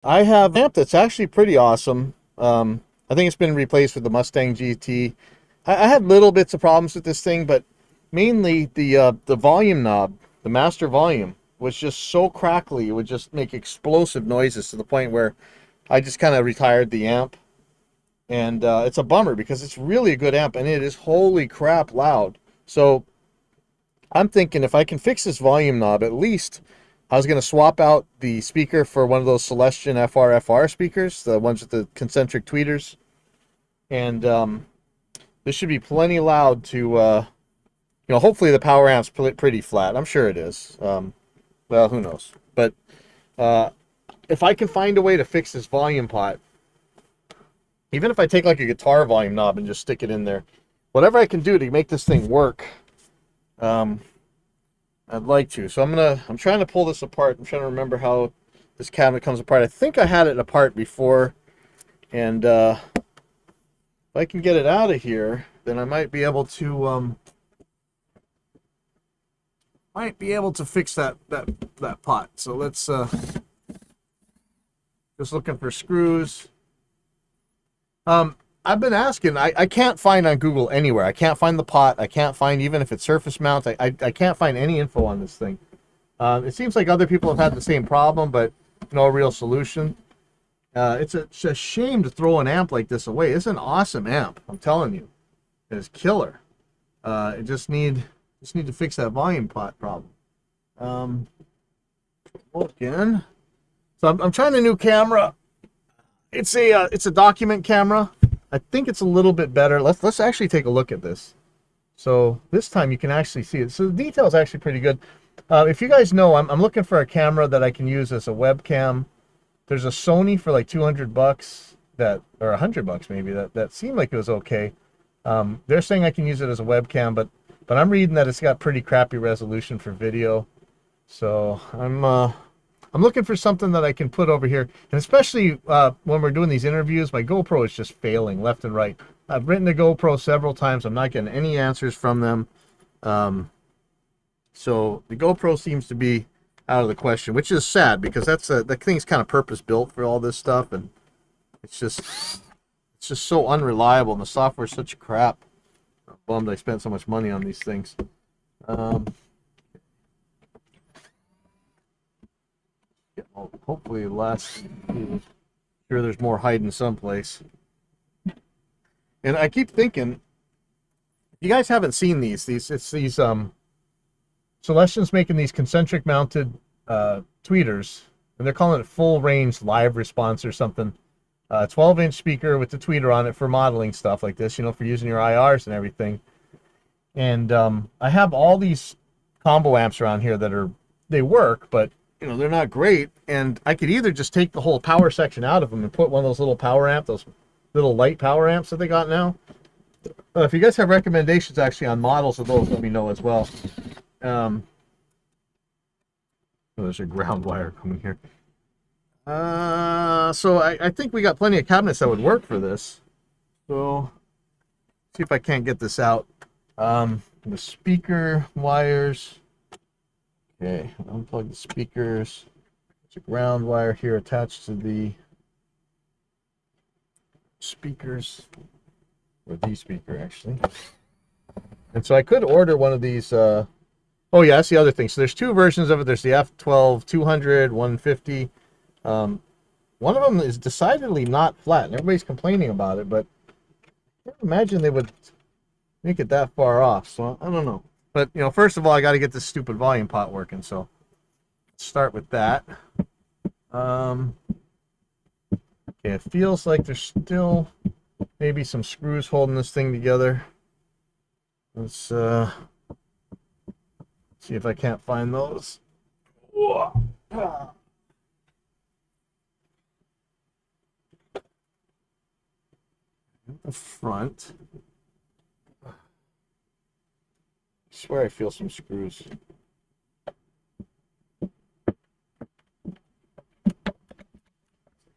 I have an amp that's actually pretty awesome. I think it's been replaced with the Mustang GT. I had little bits of problems with this thing, but mainly the volume knob, the master volume, was just so crackly. It would just make explosive noises to the point where I just kind of retired the amp. And it's a bummer because it's really a good amp and it is holy crap loud. So I'm thinking if I can fix this volume knob, at least I was going to swap out the speaker for one of those Celestion FR speakers, the ones with the concentric tweeters. And this should be plenty loud to, hopefully the power amp's pretty flat. I'm sure it is. Well, who knows? But uh, if I can find a way to fix this volume pot, even if I take like a guitar volume knob and just stick it in there, whatever I can do to make this thing work, um, I'd like to. So I'm trying to pull this apart. I'm trying to remember how this cabinet comes apart. I think I had it apart before, and if I can get it out of here, then I might be able to fix that pot. So let's just looking for screws. I've been asking. I can't find on Google anywhere. I can't find the pot. I can't find even if it's surface mount. I can't find any info on this thing. It seems like other people have had the same problem, but no real solution. It's a shame to throw an amp like this away. It's an awesome amp. I'm telling you, it's killer. It just need to fix that volume pot problem. Again. So I'm trying a new camera. It's a document camera. I think it's a little bit better. Let's actually take a look at this. So this time you can actually see it. So the detail is actually pretty good. If you guys know, I'm looking for a camera that I can use as a webcam. There's a Sony for like 200 bucks or 100 bucks maybe that seemed like it was okay. They're saying I can use it as a webcam, but I'm reading that it's got pretty crappy resolution for video. So I'm looking for something that I can put over here, and especially when we're doing these interviews, my GoPro is just failing left and right. I've written to GoPro several times. I'm not getting any answers from them. So the GoPro seems to be out of the question, which is sad because that thing's kind of purpose built for all this stuff, and it's just so unreliable, and the software's such crap. I'm bummed I spent so much money on these things. Hopefully less. Sure, there's more hiding someplace. And I keep thinking, if you guys haven't seen these Celestion's making these concentric mounted tweeters, and they're calling it full range live response or something. 12-inch speaker with the tweeter on it for modeling stuff like this, for using your IRs and everything. And I have all these combo amps around here they work, but they're not great. And I could either just take the whole power section out of them and put one of those little those little light power amps that they got now. If you guys have recommendations actually on models of those, let me know as well. Oh, there's a ground wire coming here. So I think we got plenty of cabinets that would work for this. So see if I can't get this out. The speaker wires. Okay, unplug the speakers. There's a ground wire here attached to the speakers, or the speaker actually. And so I could order one of these. Oh yeah, that's the other thing. So there's two versions of it. There's the F12 200, 150. One of them is decidedly not flat, and everybody's complaining about it, but I can't imagine they would make it that far off. So I don't know. But first of all, I got to get this stupid volume pot working. So let's start with that. Okay, it feels like there's still maybe some screws holding this thing together. Let's see if I can't find those. The front. I swear I feel some screws.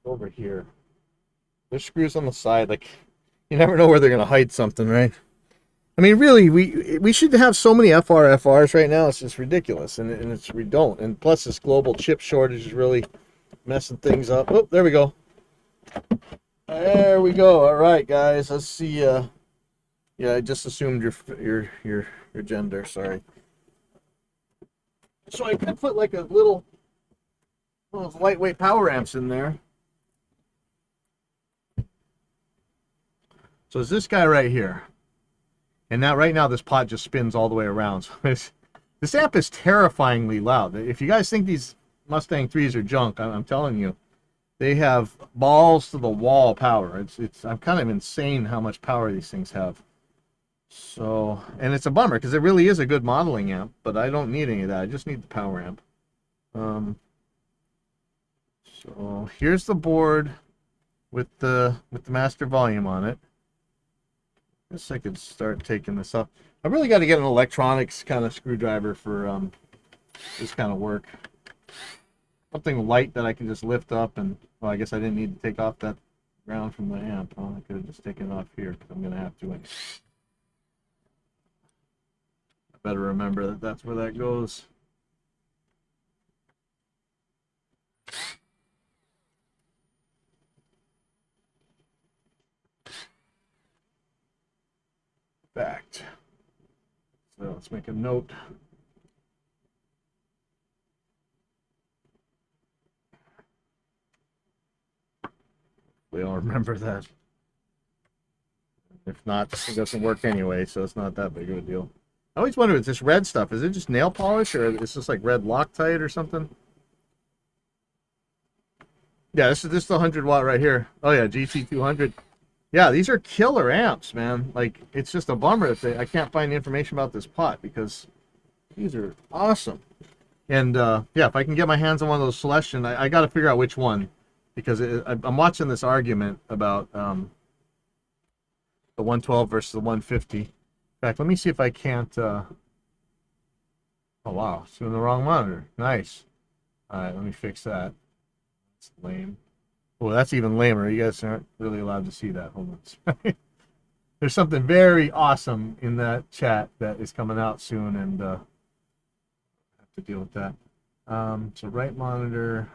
Over here. There's screws on the side. Like, you never know where they're gonna hide something, right? I mean, really, we should have so many FRs right now. It's just ridiculous, and we don't. And plus, this global chip shortage is really messing things up. Oh, there we go. There we go. All right, guys. Let's see. Yeah, I just assumed your gender. Sorry. So I could put like a little one of those lightweight power amps in there. So it's this guy right here. And now, right now, this pot just spins all the way around. So this amp is terrifyingly loud. If you guys think these Mustang 3s are junk, I'm telling you, they have balls to the wall power. I'm kind of insane how much power these things have. So, and it's a bummer because it really is a good modeling amp, but I don't need any of that. I just need the power amp. So here's the board with the master volume on it. I guess I could start taking this up. I really got to get an electronics kind of screwdriver for this kind of work. Something light that I can just lift up and, well, I guess I didn't need to take off that ground from the amp. Oh, I could have just taken it off here because I'm going to have to. I better remember that that's where that goes. Backed. So let's make a note. We all remember that. If not, it doesn't work anyway, so it's not that big of a deal. I always wonder with this red stuff, is it just nail polish or is this like red Loctite or something? Yeah, this is the 100 watt right here. Oh yeah, GT200. Yeah, these are killer amps, man. Like, it's just a bummer that I can't find information about this pot because these are awesome. And yeah, if I can get my hands on one of those Celestion, I got to figure out which one because I'm watching this argument about the 112 versus the 150. In fact, let me see if I can't. Oh wow, it's doing the wrong monitor. Nice. All right, let me fix that. That's lame. Oh, that's even lamer. You guys aren't really allowed to see that. Hold on. There's something very awesome in that chat that is coming out soon, and I have to deal with that. So right monitor,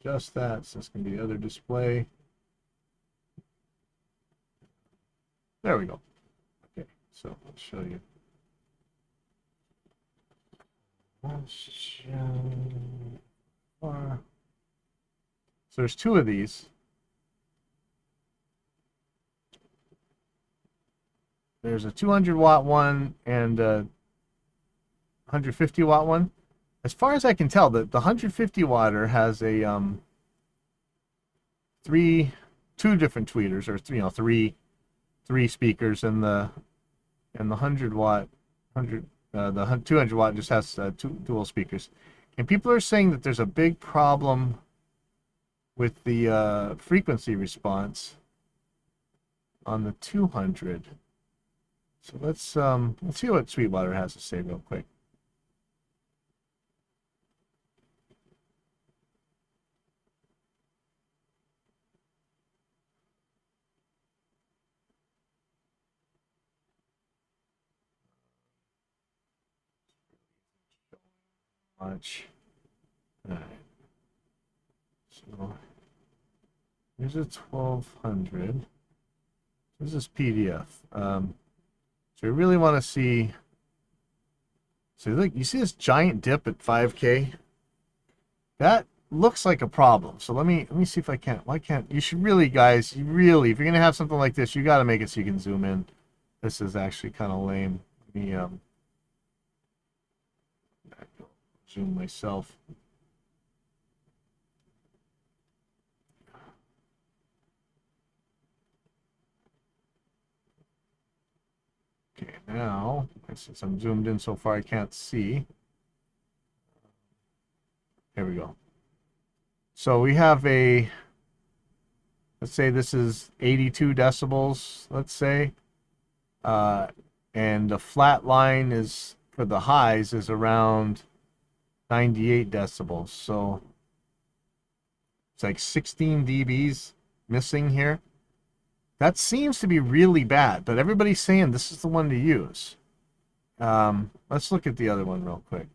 just that. So it's going to be the other display. There we go. Okay, so I'll show you. So there's two of these. There's a 200 watt one and a 150 watt one. As far as I can tell, the 150 watter has a two different tweeters, or three speakers, and the 100 watt the 200 watt just has two dual speakers. And people are saying that there's a big problem with the frequency response on the 200. So let's see what Sweetwater has to say real quick. Much. All right. So here's a 1200. This is PDF. So you really want to see. So look, you see this giant dip at 5K? That looks like a problem. So let me see if I can. Why can't you? Should really, guys. You really, if you're gonna have something like this, you got to make it so you can zoom in. This is actually kind of lame. Let me zoom myself. Okay, now, since I'm zoomed in so far, I can't see. There we go. So we have a, let's say this is 82 decibels, let's say. And the flat line is, for the highs, is around 98 decibels. So it's like 16 dBs missing here. That seems to be really bad, but everybody's saying this is the one to use. Let's look at the other one real quick.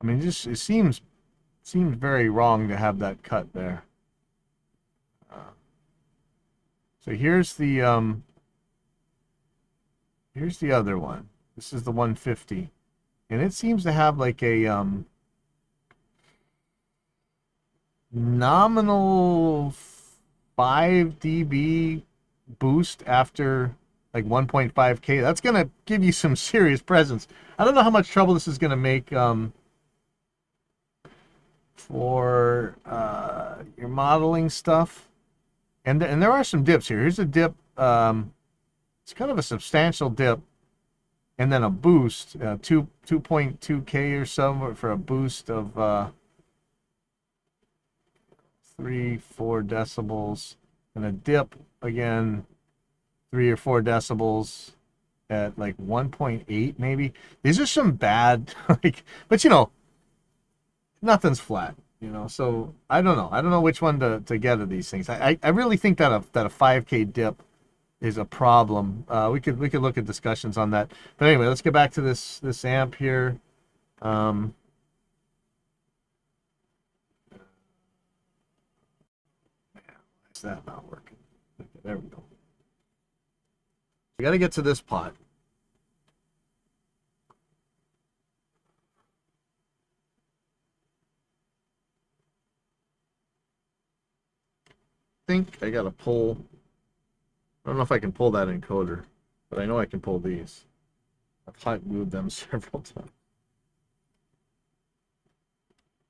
I mean, it seems very wrong to have that cut there. So here's the other one. This is the 150, and it seems to have like a nominal 5 dB boost after like 1.5K. That's gonna give you some serious presence. I don't know how much trouble this is gonna make for your modeling stuff. And there are some dips here. Here's a dip. It's kind of a substantial dip, and then a boost, 2.2K or so for a boost of 3-4 decibels, and a dip again, 3 or 4 decibels at like 1.8 maybe. These are some bad like, but you know, nothing's flat. You know, so I don't know. I don't know which one to get of these things. I really think that a 5K dip is a problem. We could look at discussions on that. But anyway, let's get back to this amp here. Why is that not working? Okay, there we go. We got to get to this pot. I think I got to pull. I don't know if I can pull that encoder, but I know I can pull these. I've hot glued them several times.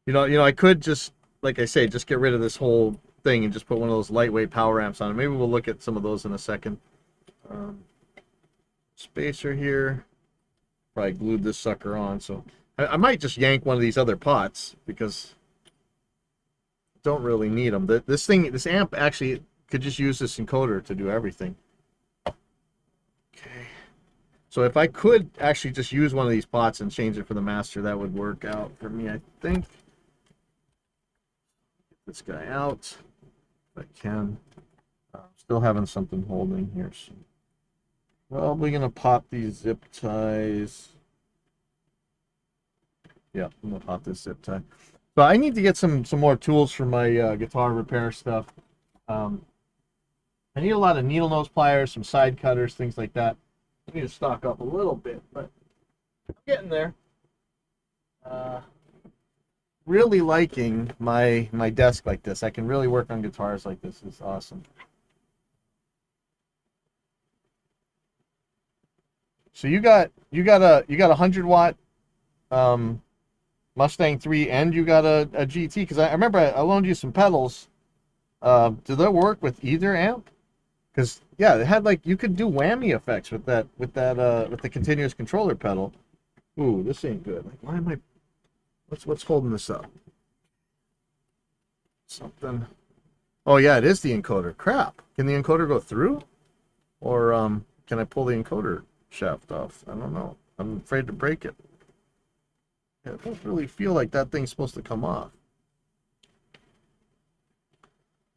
You know, I could just, like I say, just get rid of this whole thing and just put one of those lightweight power amps on it. Maybe we'll look at some of those in a second. Spacer here. Probably glued this sucker on, so I might just yank one of these other pots because I don't really need them. This amp actually could just use this encoder to do everything. Okay. So if I could actually just use one of these pots and change it for the master, that would work out for me, I think. Get this guy out if I can. Still having something holding here. So probably going to pop these zip ties. Yeah, I'm going to pop this zip tie. But I need to get some more tools for my guitar repair stuff. I need a lot of needle nose pliers, some side cutters, things like that. I need to stock up a little bit, but I'm getting there. Really liking my desk like this. I can really work on guitars like this. It's awesome. So you got a 100-watt Mustang 3, and you got a GT, because I remember I loaned you some pedals. Do they work with either amp? Because yeah, it had like, you could do whammy effects with the continuous controller pedal. Ooh, this ain't good. Like, why am I? What's holding this up? Something. Oh yeah, it is the encoder. Crap. Can the encoder go through, or can I pull the encoder shaft off? I don't know. I'm afraid to break it. I don't really feel like that thing's supposed to come off.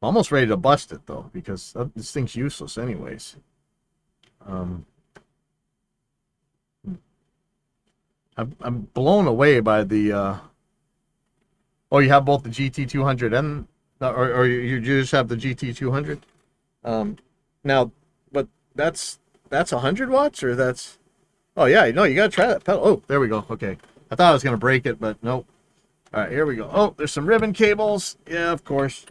I'm almost ready to bust it though, because this thing's useless anyways. I'm blown away by the. Oh, you have both the GT200 and, or you just have the GT200. Now, but that's 100 watts, or that's. Oh yeah, no, you gotta try that pedal. Oh, there we go. Okay, I thought I was gonna break it, but nope. All right, here we go. Oh, there's some ribbon cables. Yeah, of course.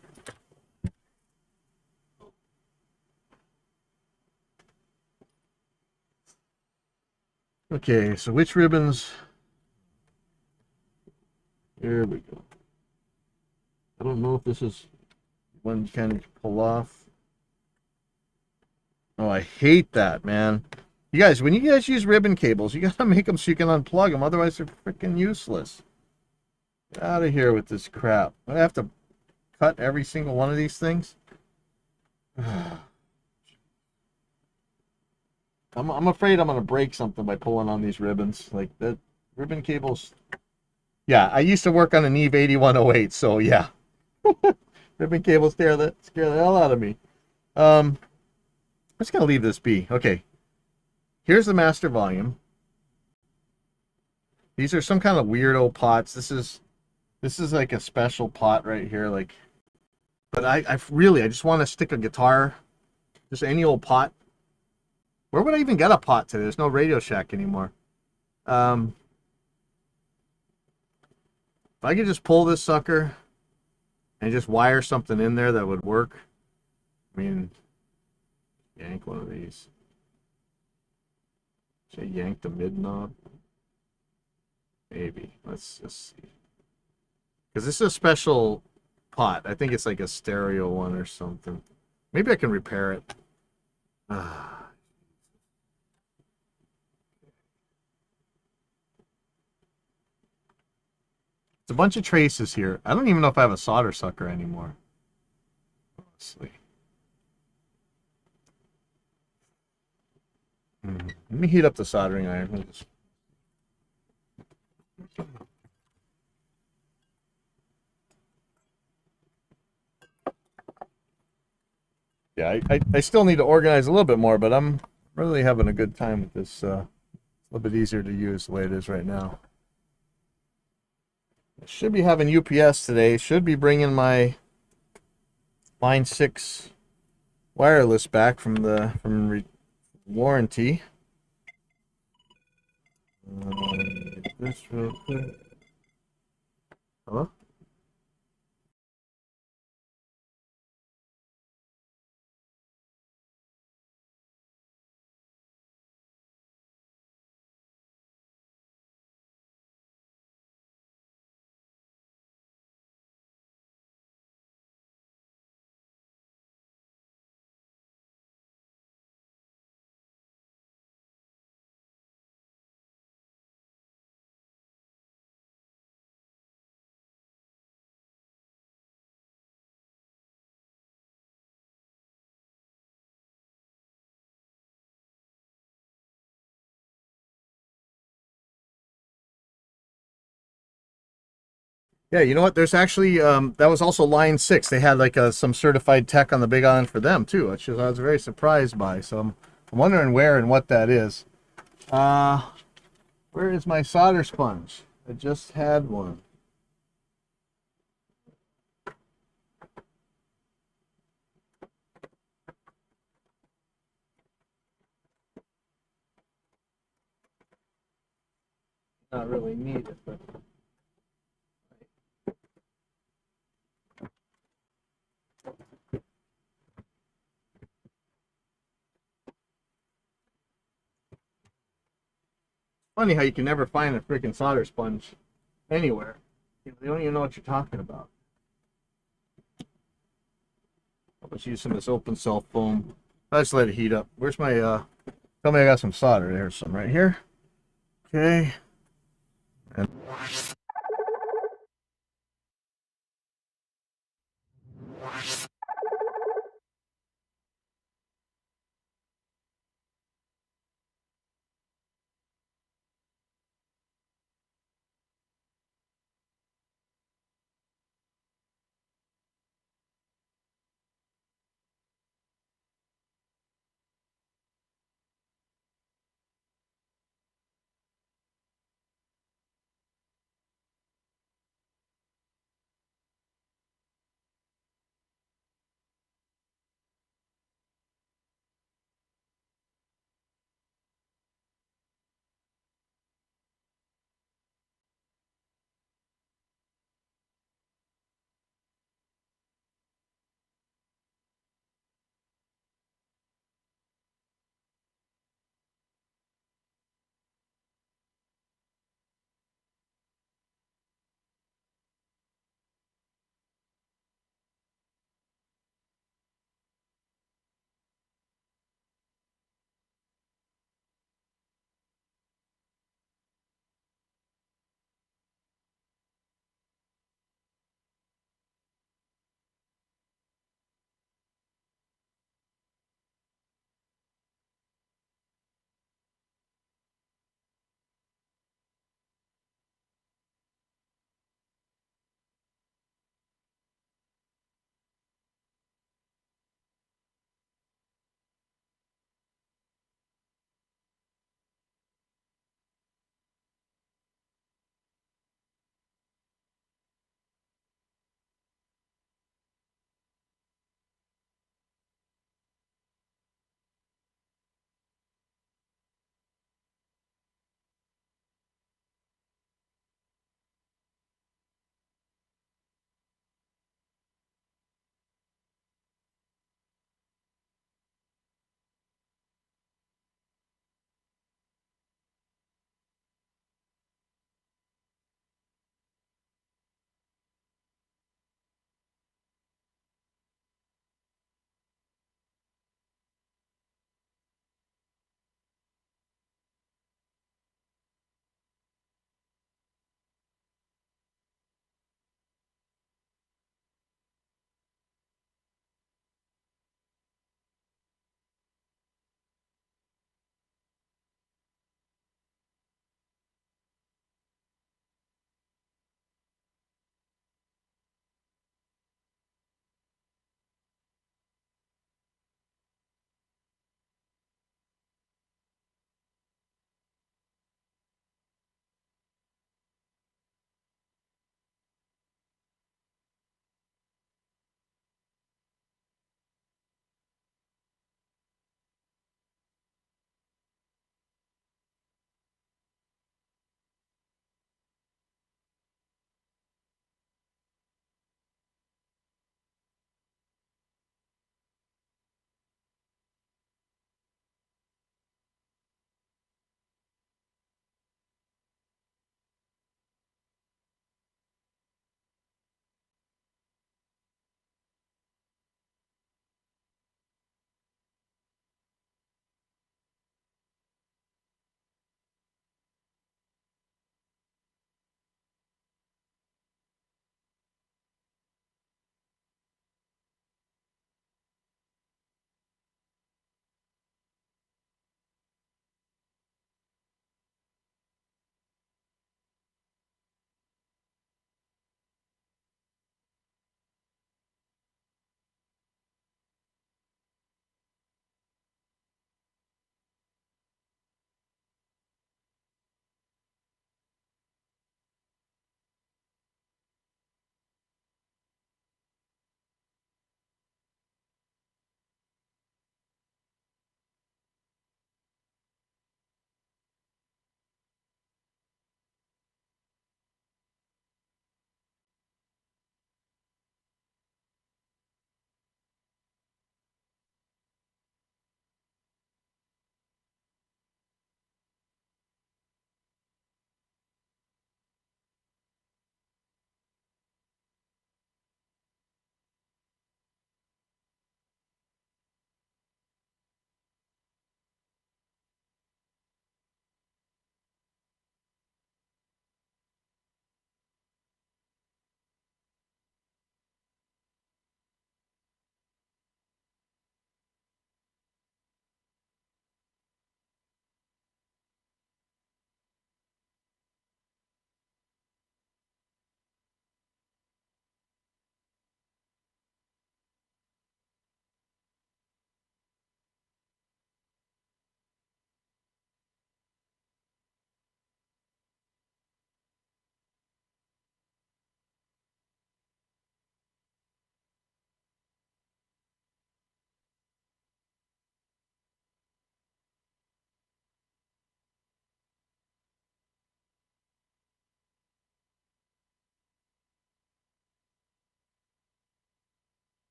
Okay, so which ribbons? There we go. I don't know if this is one you can pull off. Oh, I hate that, man. You guys, when you guys use ribbon cables, you gotta make them so you can unplug them. Otherwise, they're freaking useless. Get out of here with this crap. I have to cut every single one of these things. I'm afraid I'm gonna break something by pulling on these ribbons. Like, the ribbon cables. Yeah, I used to work on an Eve 8108, so yeah. Ribbon cables scare the hell out of me. I'm just gonna leave this be. Okay. Here's the master volume. These are some kind of weirdo pots. This is like a special pot right here. Like, but I really, I just want to stick a guitar, just any old pot. Where would I even get a pot today? There's no Radio Shack anymore. If I could just pull this sucker and just wire something in there that would work. I mean, yank one of these. Should I yank the mid knob? Maybe. Let's just see. Because this is a special pot. I think it's like a stereo one or something. Maybe I can repair it. It's a bunch of traces here. I don't even know if I have a solder sucker anymore. Honestly. Let me heat up the soldering iron. Yeah, I still need to organize a little bit more, but I'm really having a good time with this. A little bit easier to use the way it is right now. I should be having UPS today. Should be bringing my Line 6 wireless back from warranty. Get this real quick. Hello? Yeah, you know what? There's actually that was also Line 6. They had like some certified tech on the Big Island for them too, which I was very surprised by. So I'm wondering where and what that is. Where is my solder sponge? I just had one. Not really needed, but funny how you can never find a freaking solder sponge anywhere. You don't even know what you're talking about. Let's use some of this open cell foam. Let's let it heat up. Where's my tell me I got some solder. There's some right here. Okay. And